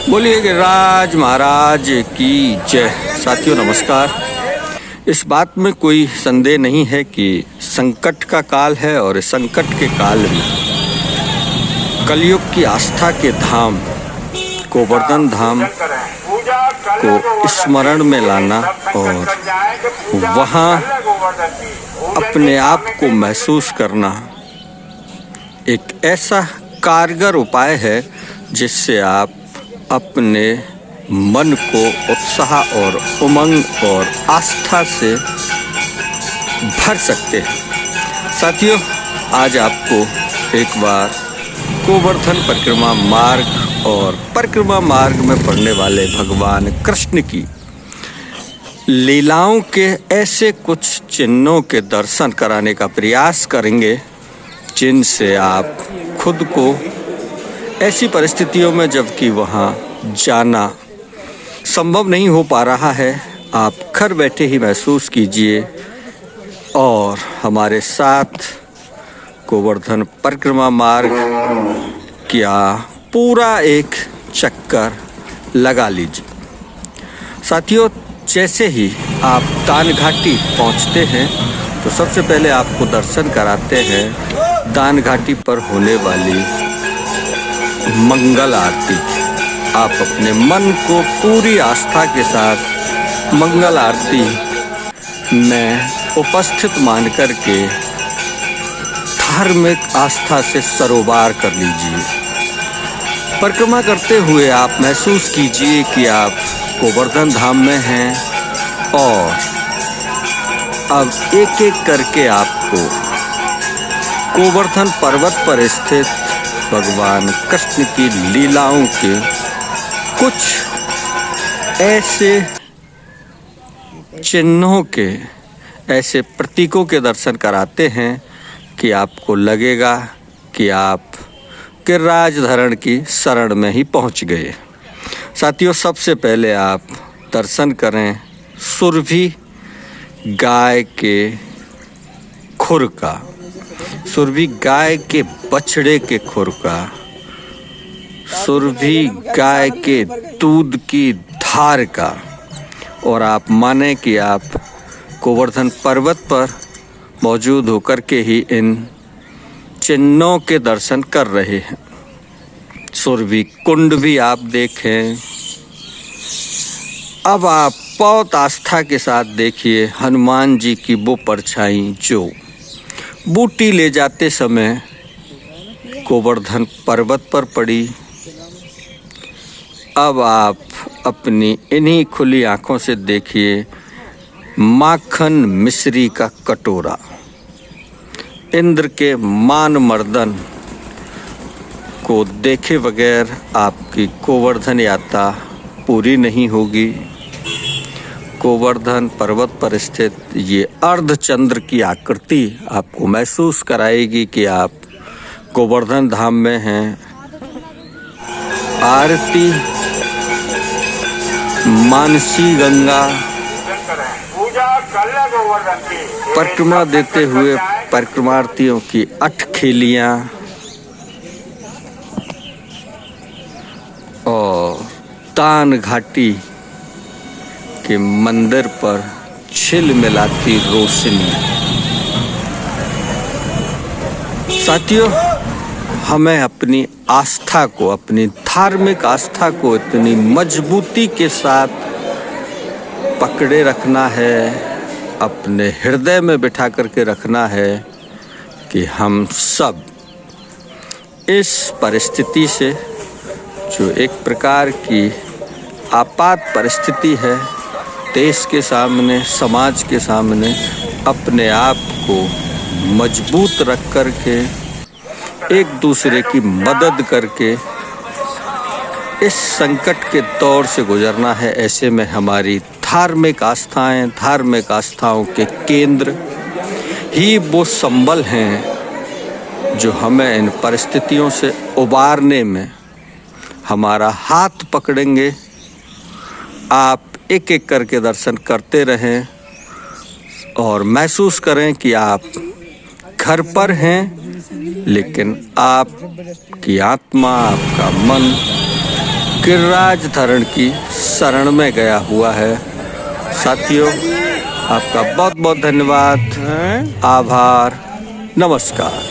बोलिए गिरिराज महाराज की जय। साथियों नमस्कार। इस बात में कोई संदेह नहीं है कि संकट का काल है और इस संकट के काल में कलयुग की आस्था के धाम गोवर्धन धाम को स्मरण में लाना और वहाँ अपने आप को महसूस करना एक ऐसा कारगर उपाय है जिससे आप अपने मन को उत्साह और उमंग और आस्था से भर सकते हैं। साथियों, आज आपको एक बार गोवर्धन परिक्रमा मार्ग और परिक्रमा मार्ग में पड़ने वाले भगवान कृष्ण की लीलाओं के ऐसे कुछ चिन्हों के दर्शन कराने का प्रयास करेंगे जिनसे आप खुद को ऐसी परिस्थितियों में जबकि वहाँ जाना संभव नहीं हो पा रहा है, आप घर बैठे ही महसूस कीजिए और हमारे साथ गोवर्धन परिक्रमा मार्ग का पूरा एक चक्कर लगा लीजिए। साथियों, जैसे ही आप दान घाटी पहुँचते हैं तो सबसे पहले आपको दर्शन कराते हैं दान घाटी पर होने वाली मंगल आरती। आप अपने मन को पूरी आस्था के साथ मंगल आरती में उपस्थित मान कर के धार्मिक आस्था से सरोबार कर लीजिए। परिक्रमा करते हुए आप महसूस कीजिए कि आप गोवर्धन धाम में हैं और अब एक एक करके आपको गोवर्धन पर्वत पर स्थित भगवान कृष्ण की लीलाओं के कुछ ऐसे चिन्हों के, ऐसे प्रतीकों के दर्शन कराते हैं कि आपको लगेगा कि आप गिरिराज धरण की शरण में ही पहुंच गए। साथियों, सबसे पहले आप दर्शन करें सुरभि गाय के खुर का, सुरभि गाय के बछड़े के खुर का, सुरभि गाय के दूध की धार का, और आप माने कि आप गोवर्धन पर्वत पर मौजूद होकर के ही इन चिन्हों के दर्शन कर रहे हैं। सुरभि कुंड भी आप देखें। अब आप बहुत आस्था के साथ देखिए हनुमान जी की वो परछाई जो बूटी ले जाते समय गोवर्धन पर्वत पर पड़ी। अब आप अपनी इन्हीं खुली आँखों से देखिए माखन मिश्री का कटोरा। इंद्र के मान मर्दन को देखे बगैर आपकी गोवर्धन यात्रा पूरी नहीं होगी। गोवर्धन पर्वत पर स्थित ये अर्धचंद्र की आकृति आपको महसूस कराएगी कि आप गोवर्धन धाम में हैं। आरती मानसी गंगा परिक्रमा देते हुए परिक्रमार्थियों की अठखेलियाँ और दान घाटी के मंदिर पर छिल मिलाती रोशनी। साथियों, हमें अपनी आस्था को, अपनी धार्मिक आस्था को इतनी मजबूती के साथ पकड़े रखना है, अपने हृदय में बिठा करके रखना है कि हम सब इस परिस्थिति से, जो एक प्रकार की आपात परिस्थिति है, देश के सामने, समाज के सामने, अपने आप को मजबूत रख कर के एक दूसरे की मदद करके इस संकट के दौर से गुजरना है। ऐसे में हमारी धार्मिक आस्थाएं, धार्मिक आस्थाओं के केंद्र ही वो संबल हैं जो हमें इन परिस्थितियों से उबारने में हमारा हाथ पकड़ेंगे। आप एक एक करके दर्शन करते रहें और महसूस करें कि आप घर पर हैं, लेकिन आपकी आत्मा, आपका मन गिरिराज धरण की शरण में गया हुआ है। साथियों, आपका बहुत बहुत धन्यवाद, आभार, नमस्कार।